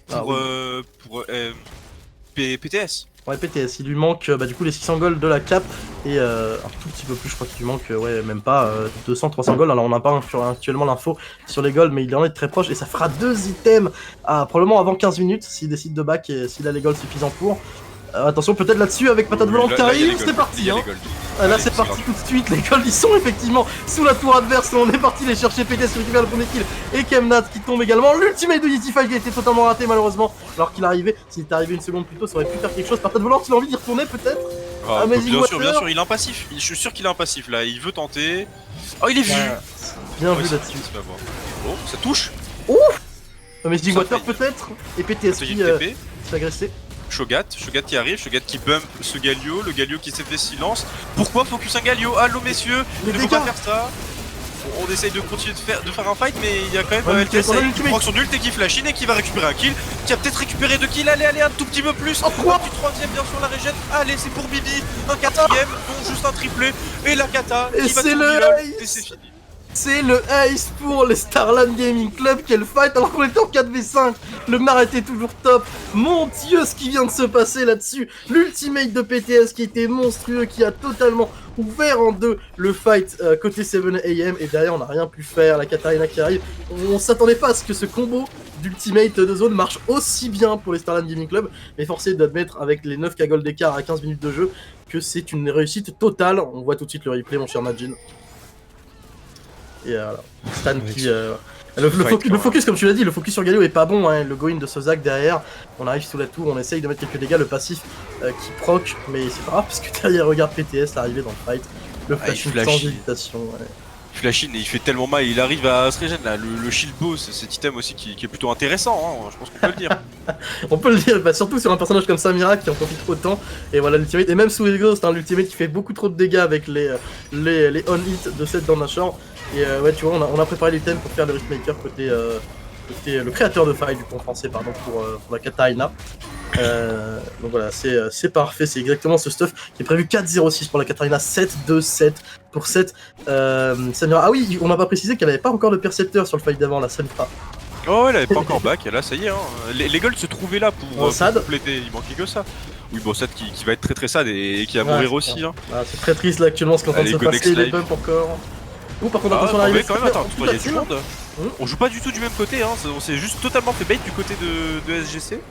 pour PTS.
Ouais, PTS, il lui manque du coup les 600 gold de la cap et un tout petit peu plus, je crois qu'il lui manque, ouais, même pas 200-300 gold. Alors on n'a pas actuellement l'info sur les gold, mais il en est très proche et ça fera 2 items probablement avant 15 minutes s'il décide de back et s'il a les golds suffisants pour. Attention peut-être là-dessus avec Patate Volante qui arrive, c'est parti hein. Là c'est parti tout de suite, les golds ils sont effectivement sous la tour adverse, on est parti les chercher, PTS récupère le premier kill et Kemnat qui tombe également, l'ultimate de Yitify qui a été totalement raté malheureusement alors qu'il arrivait, s'il était arrivé une seconde plus tôt ça aurait pu faire quelque chose. Patate Volante il a envie d'y retourner peut-être.
Bien sûr, il a un passif, je suis sûr qu'il a un passif là, il veut tenter. Oh il est vu.
Bien vu là-dessus.
Oh ça touche.
Ouf. Amazing Water peut-être et PTS qui se fait agresser.
Shogat qui arrive, Shogat qui bump ce Galio, le Galio qui s'est fait silence. Pourquoi focus un Galio? Allô messieurs, il ne faut pas faire ça. on essaye de continuer de faire un fight, mais il y a quand même
Ouais,
LTS
on a
qui
l'ultimate.
prend son ult et qui flash in et qui va récupérer un kill, qui a peut-être récupéré 2 kills, allez, un tout petit peu plus.
Oh, quoi
Du troisième, bien sûr, la régène. Allez, c'est pour Bibi, un quatrième, dont juste un triplé, et la kata
Et
qui va
c'est
tout
le
reload,
ace.
et c'est fini.
C'est le ace pour les Starland Gaming Club, quel fight alors qu'on était en 4v5. Le mar était toujours top. Mon dieu, ce qui vient de se passer là-dessus. L'ultimate de PTS qui était monstrueux, qui a totalement ouvert en deux le fight côté 7am. Et derrière, on n'a rien pu faire. La Katarina qui arrive. On s'attendait pas à ce que ce combo d'ultimate de zone marche aussi bien pour les Starland Gaming Club. Mais forcé d'admettre avec les 9k gold d'écart à 15 minutes de jeu que c'est une réussite totale. On voit tout de suite le replay, mon cher Majin. Et voilà, Stan qui... le focus, comme tu l'as dit, le focus sur Galio est pas bon, hein. Le go-in de Sozak derrière, on arrive sous la tour, on essaye de mettre quelques dégâts, le passif qui proc, mais c'est pas grave, parce que derrière, regarde PTS l'arrivée dans le fight, le flash sans hésitation. Ouais.
Flashin, il fait tellement mal, il arrive à se régénérer là, le shield bow, c'est cet item aussi qui est plutôt intéressant, hein, je pense qu'on peut le dire.
On peut le dire, bah, surtout sur un personnage comme Samira qui en profite autant, et voilà l'ultimate, et même sous les ghosts, hein, l'ultimate qui fait beaucoup trop de dégâts avec les on-hit de cette dans Nashor. Et ouais, tu vois, on a préparé l'item pour faire le Riftmaker côté le créateur de faille du coup en français, pardon, pour la Katarina. Donc voilà, c'est parfait, c'est exactement ce stuff qui est prévu 4-0-6 pour la Katarina, 7-2-7 pour 7. Samira, ah oui, on n'a pas précisé qu'elle avait pas encore de percepteur sur le fight d'avant, la Samira.
Oh, elle avait pas encore back, et là ça y est, hein. Les golds se trouvaient là pour compléter, il manquait que ça. Oui, bon, Sad qui va être très sad et qui va mourir aussi. Hein.
Ah, c'est très triste là actuellement ce qu'on est en train de se passer, les bumps encore. Ouh, par contre, attention à l'arrivée.
Quand même, attends, il y a du monde. On joue pas du tout du même côté, hein. On s'est juste totalement fait bait du côté de SGC.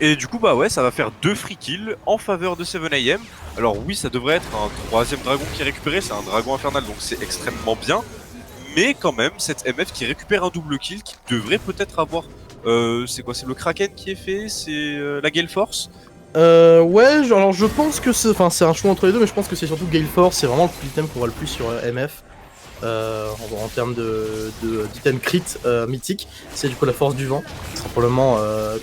Et du coup, bah ouais, ça va faire 2 free kills en faveur de 7am. Alors, oui, ça devrait être un troisième dragon qui est récupéré, c'est un dragon infernal donc c'est extrêmement bien. Mais quand même, cette MF qui récupère un double kill qui devrait peut-être avoir. C'est quoi? C'est le Kraken qui est fait? C'est la Gale Force?
Ouais, alors je pense que c'est un choix entre les deux, mais je pense que c'est surtout Gale Force, c'est vraiment l'item qu'on voit le plus sur MF. En termes d'item crit mythique, c'est du coup la force du vent, simplement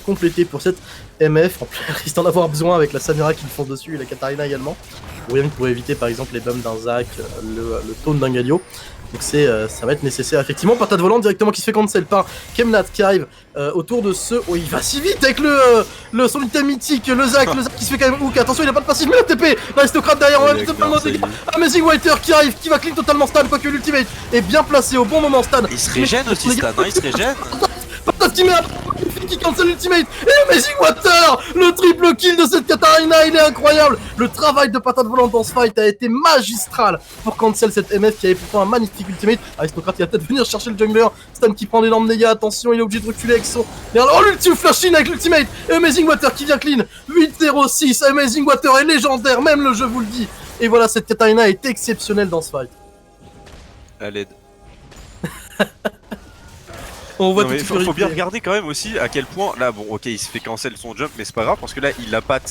complété pour cette MF, en plus risque d'en avoir besoin avec la Samira qui le fonce dessus et la Katarina également, ou rien que pour éviter par exemple les bumps d'un Zac, le taunt d'un Galio. Donc ça va être nécessaire effectivement. Patate volante directement qui se fait cancel par Kemnat qui arrive autour de ce... Oh, il va si vite avec son item mythique, le Zac qui se fait quand même hook. Attention, il a pas de passif, mais le TP, l'aristocrate derrière, on va totalement dégâts. Amazing Whiter qui arrive, qui va clean totalement Stan, quoique l'ultimate est bien placé au bon moment Stan.
Il se régène aussi Stan, hein, il se régène.
Patate qui met la qui cancel l'ultimate et Amazing Water, le triple kill de cette Katarina, il est incroyable. Le travail de Patate volante dans ce fight a été magistral pour cancel cette MF qui avait pourtant un magnifique ultimate. Aristocrate il va peut-être venir chercher le jungler. Stan qui prend d'énormes dégâts, attention, il est obligé de reculer avec son... Oh, l'ulti flash in avec l'ultimate et Amazing Water qui vient clean. 8-0-6, Amazing Water est légendaire, même le jeu vous le dit. Et voilà, cette Katarina est exceptionnelle dans ce fight.
À l'aide.
On voit
non, mais faut bien regarder quand même aussi à quel point là bon ok il se fait cancel son jump mais c'est pas grave parce que là il a pas de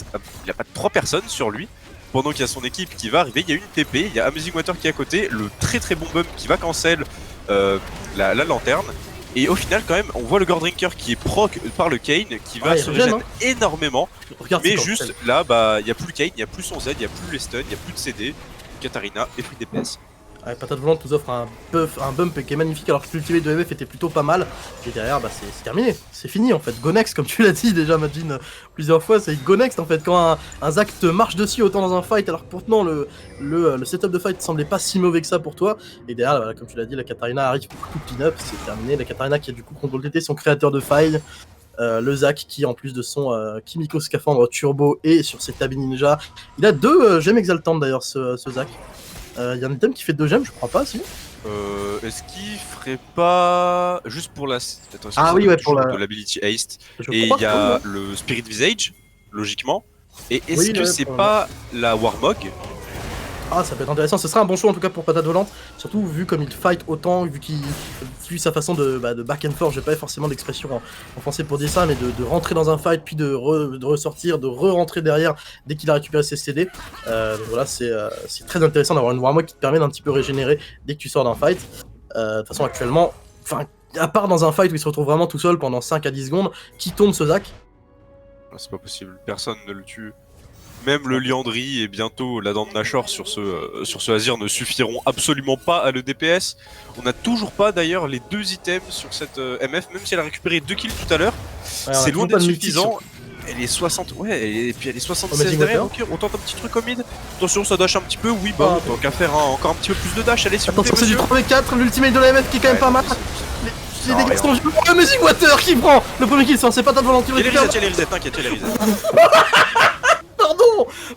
3 personnes sur lui pendant qu'il y a son équipe qui va arriver, il y a une TP, il y a Amazing Water qui est à côté, le très très bon bump qui va cancel la lanterne et au final quand même on voit le Gordrinker qui est proc par le Kane qui va se régénérer énormément. Regarde, mais juste là bah il y a plus le Kane, il y a plus son Z, il y a plus les stuns, il y a plus de CD, Katarina et free DPS.
Ouais, Patate volante nous offre un bump qui est magnifique alors que l'ultimate de MF était plutôt pas mal. Et derrière, bah, c'est terminé, c'est fini en fait. Go next, comme tu l'as dit déjà, Majin, plusieurs fois, c'est go next en fait. Quand un Zac te marche dessus autant dans un fight, alors que pourtant le setup de fight semblait pas si mauvais que ça pour toi. Et derrière, voilà, comme tu l'as dit, la Katarina arrive pour tout clean up, c'est terminé. La Katarina qui a du coup contrôle TT, son créateur de faille. Le Zac qui en plus de son Kimiko Scaphandre Turbo et sur ses Tabi Ninja, il a 2 gemmes exaltantes d'ailleurs ce Zac. Il y a un item qui fait 2 gemmes, je crois pas, si.
Est-ce qu'il ferait pas juste pour la... Attends,
ah oui, ouais, pour
l'ability haste. Et il y a le Spirit Visage, logiquement. Et est-ce que c'est pas la Warmog?
Ah, ça peut être intéressant, ce serait un bon choix en tout cas pour Patate volante, surtout vu comme il fight autant, vu sa façon de back and forth, j'ai pas forcément d'expression en français pour dire ça, mais de rentrer dans un fight, puis de ressortir, de re-rentrer derrière dès qu'il a récupéré ses CD. Donc voilà, c'est très intéressant d'avoir une Warmog qui te permet d'un petit peu régénérer dès que tu sors d'un fight. De toute façon, actuellement, à part dans un fight où il se retrouve vraiment tout seul pendant 5 à 10 secondes, qui tombe ce Zac?
C'est pas possible, personne ne le tue. Même le Liandry et bientôt la dent de Nashor sur ce Azir ne suffiront absolument pas à le DPS. On n'a toujours pas d'ailleurs les 2 items sur cette MF, même si elle a récupéré 2 kills tout à l'heure.
Ouais,
c'est loin d'être suffisant.
Sur...
Elle est 60, ouais, et puis elle est 76 derrière, ok, on tente un petit truc au mid. Attention, ça dash un petit peu, oui, bah, tant qu'à faire encore un petit peu plus de dash, allez, s'il vous plaît,
attention, c'est du 3v4, l'ultimate de la MF qui est quand même pas mal. Les dégâts sont violents. Amazing Water qui prend le premier kill, c'est pas ta volonté.
Il y a les resets, t'inquiète, il y a les resets.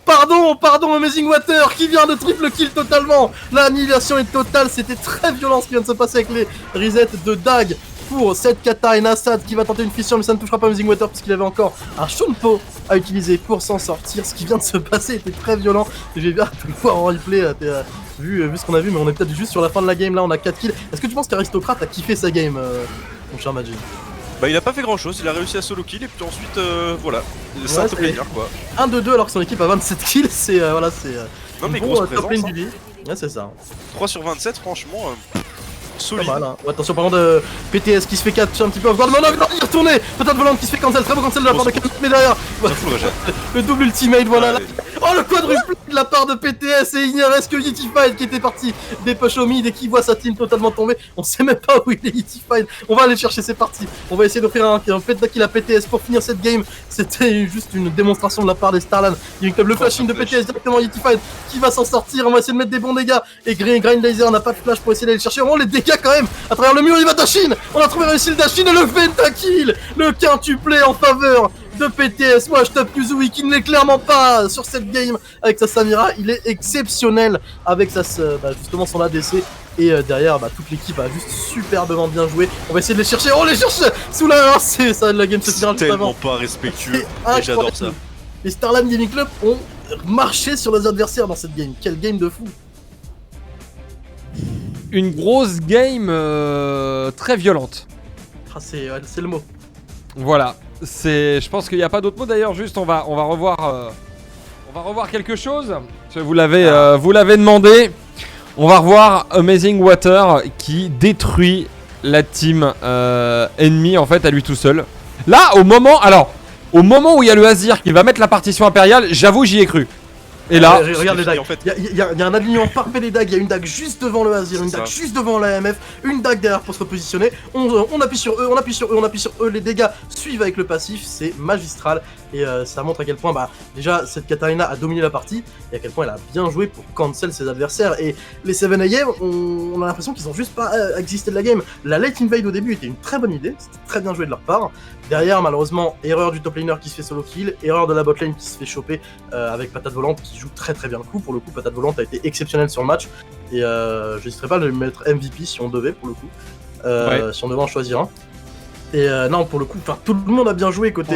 Pardon, Amazing Water qui vient de triple kill totalement. L'annihilation est totale, c'était très violent ce qui vient de se passer avec les resets de Dag. Pour cette Kata et Nassad qui va tenter une fission, mais ça ne touchera pas Amazing Water puisqu'il avait encore un Shunpo à utiliser pour s'en sortir. Ce qui vient de se passer était très violent. J'ai bien pu le voir en replay, vu ce qu'on a vu, mais on est peut-être juste sur la fin de la game. Là, on a 4 kills. Est-ce que tu penses qu'Aristocrate a kiffé sa game, mon cher Majin?
Bah, il a pas fait grand chose, il a réussi à solo kill et puis ensuite, voilà, c'est un top laner quoi.
1 de 2 alors que son équipe a 27 kills, c'est voilà, c'est.
Non, mais grosse présence.
Ouais, c'est ça.
3 sur 27, franchement. Solide.
Pas mal, hein. Attention par contre PTS qui se fait catch un petit peu off guard, mais on a vu y retourner. Peut-être volante qui se fait cancel, très beau cancel de la part de Camus, mais derrière le double ultimate, voilà. Oh, le quadruple de la part de PTS, et il n'y reste que Yetified qui était parti des push au mid et qui voit sa team totalement tomber. On sait même pas où il est, Yetified. On va aller chercher, c'est parti. On va essayer d'offrir un kill à PTS pour finir cette game. C'était juste une démonstration de la part des Starlan. Il y a le flashing de PTS directement Yetified qui va s'en sortir. On va essayer de mettre des bons dégâts. Et Grindizer n'a pas de flash pour essayer d'aller le chercher. Oh, les dégâts quand même à travers le mur, il va Dashin. On a trouvé réussi le Dashin et le pentakill. Le quintuplé en faveur de PTS. Moi, je tape Yuzui qui ne l'est clairement pas sur cette game avec sa Samira. Il est exceptionnel avec justement son ADC. Et derrière, toute l'équipe a juste superbement bien joué. On va essayer de les chercher. Oh, les cherche sous la c'est ça, la game se finira juste avant.
C'est tellement pas respectueux. Et j'adore ça.
Les Starlan Gaming Club ont marché sur les adversaires dans cette game. Quelle game de fou.
Une grosse game très violente.
Ah, c'est le mot.
Voilà. Je pense qu'il n'y a pas d'autre mot d'ailleurs. Juste, on va revoir quelque chose. Vous l'avez demandé. On va revoir Amazing Water qui détruit la team ennemie en fait à lui tout seul. Là, au moment où il y a le Azir qui va mettre la partition impériale, j'avoue j'y ai cru. Et là,
regarde les dagues. En fait. Il y a un alignement parfait des dagues. Il y a une dague juste devant le Azir, une dague juste devant la MF, une dague derrière pour se repositionner. On appuie sur eux, on appuie sur eux, on appuie sur eux. Les dégâts suivent avec le passif, c'est magistral. Et ça montre à quel point, déjà, cette Katarina a dominé la partie et à quel point elle a bien joué pour cancel ses adversaires. Et les 7AM, on a l'impression qu'ils ont juste pas existé de la game. La late invade au début était une très bonne idée, c'était très bien joué de leur part. Derrière, malheureusement, erreur du top laner qui se fait solo kill, erreur de la bot lane qui se fait choper avec Patate Volante qui joue très très bien le coup. Pour le coup, Patate Volante a été exceptionnelle sur le match et j'hésiterais pas à le mettre MVP si on devait, pour le coup, si on devait en choisir un. Et non, pour le coup, tout le monde a bien joué côté.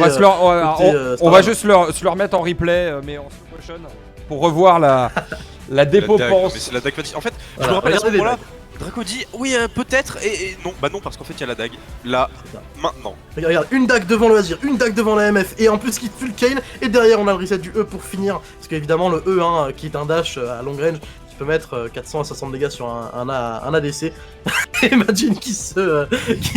On va juste se le remettre en replay, mais en slow motion, pour revoir la dépopance.
Mais c'est la dague. En fait, je me rappelle à ce moment-là, Draco dit oui, peut-être, et non, non, parce qu'en fait, il y a la dague. Là, maintenant.
Regarde, une dague devant le Azir, une dague devant la MF, et en plus qui tue le Kane, et derrière on a le reset du E pour finir. Parce qu'évidemment, le E, qui est un dash à long range, peut mettre 400 à 60 dégâts sur un ADC. Imagine qui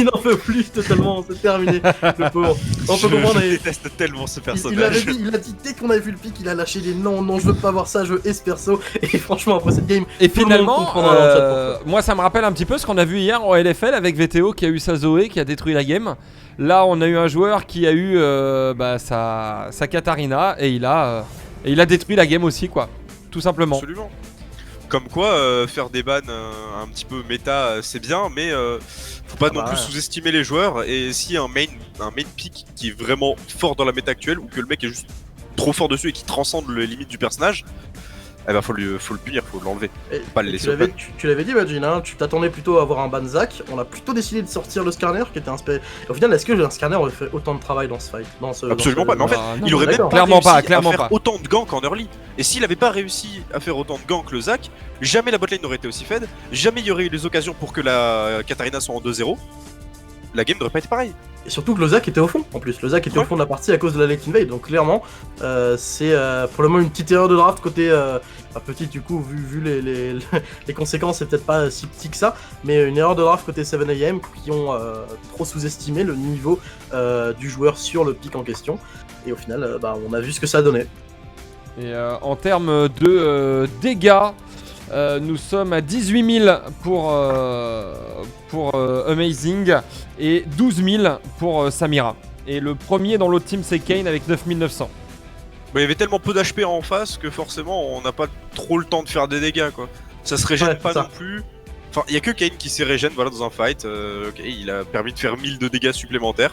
n'en peut plus totalement, c'est terminé. Le pauvre. On peut comprendre.
Je déteste tellement ce personnage.
Il a dit dès qu'on avait vu le pic, il a lâché les non, je veux pas voir ça, je veux Esperso. Et franchement, après cette game,
et finalement, moi ça me rappelle un petit peu ce qu'on a vu hier en LFL avec VTO qui a eu sa Zoé qui a détruit la game. Là, on a eu un joueur qui a eu sa Katarina et il a détruit la game aussi, quoi. Tout simplement.
Absolument. Comme quoi, faire des bans un petit peu méta, c'est bien, mais faut pas non plus sous-estimer les joueurs. Et si un main pick qui est vraiment fort dans la méta actuelle, ou que le mec est juste trop fort dessus et qui transcende les limites du personnage, eh ben faut le punir, faut l'enlever. Pas le laisser.
Tu l'avais dit, Majin, hein, tu t'attendais plutôt à avoir un ban Zac. On a plutôt décidé de sortir le Skarner qui était un spé. Au final, est-ce que un Skarner aurait fait autant de travail dans ce fight?
Absolument pas, mais en fait, il aurait même
clairement pas
faire autant de gank en early. Et s'il avait pas réussi à faire autant de gank que le Zac, jamais la botlane n'aurait été aussi fed, jamais il y aurait eu les occasions pour que la Katarina soit en 2-0. La game n'aurait pas été pareille.
Et surtout que le Zac était au fond, en plus. Le Zac était au fond de la partie à cause de la late invade, donc clairement, c'est pour le moment une petite erreur de draft côté... petite du coup, vu les conséquences, c'est peut-être pas si petit que ça, mais une erreur de draft côté 7AM qui ont trop sous-estimé le niveau du joueur sur le pic en question. Et au final, on a vu ce que ça donnait.
Et en termes de dégâts, nous sommes à 18 000 pour Amazing et 12 000 pour Samira. Et le premier dans l'autre team, c'est Kane avec 9 900.
Bah, il y avait tellement peu d'HP en face que forcément on n'a pas trop le temps de faire des dégâts quoi. Ça se régène pas non plus. Enfin, il y a que Kane qui s'est régène voilà, dans un fight. Ok, il a permis de faire 1000 de dégâts supplémentaires.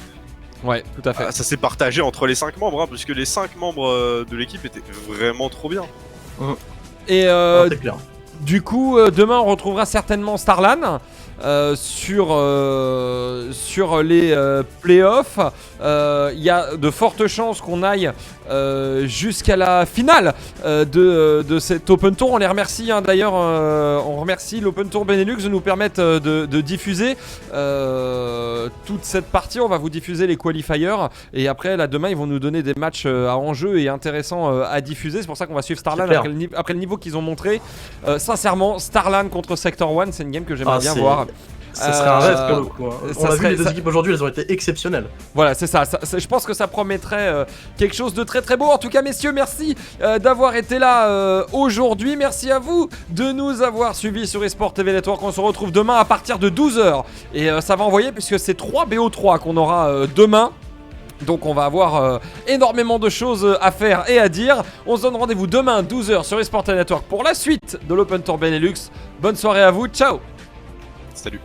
Ouais, tout à fait.
Ça s'est partagé entre les 5 membres, hein, puisque les 5 membres de l'équipe étaient vraiment trop bien.
Et
c'est clair.
du coup, demain on retrouvera certainement Starlan sur les playoffs. Il y a de fortes chances qu'on aille jusqu'à la finale de cet Open Tour. On les remercie hein, d'ailleurs, on remercie l'Open Tour Benelux de nous permettre de diffuser toute cette partie. On va vous diffuser les qualifiers et après là demain ils vont nous donner des matchs à enjeu et intéressants à diffuser. C'est pour ça qu'on va suivre Starlan après le niveau qu'ils ont montré. Sincèrement, Starlan contre Sector 1, c'est une game que j'aimerais bien voir.
Ça serait un rêve pour le coup. Hein. On a vu les deux équipes aujourd'hui, elles ont été exceptionnelles.
Voilà, c'est ça. Je pense que ça promettrait quelque chose de très très beau. En tout cas, messieurs, merci d'avoir été là aujourd'hui. Merci à vous de nous avoir suivis sur eSport TV Network. On se retrouve demain à partir de 12h. Et ça va envoyer puisque c'est 3 BO3 qu'on aura demain. Donc on va avoir énormément de choses à faire et à dire. On se donne rendez-vous demain 12h sur eSport TV Network pour la suite de l'Open Tour Benelux. Bonne soirée à vous, ciao.
Salut.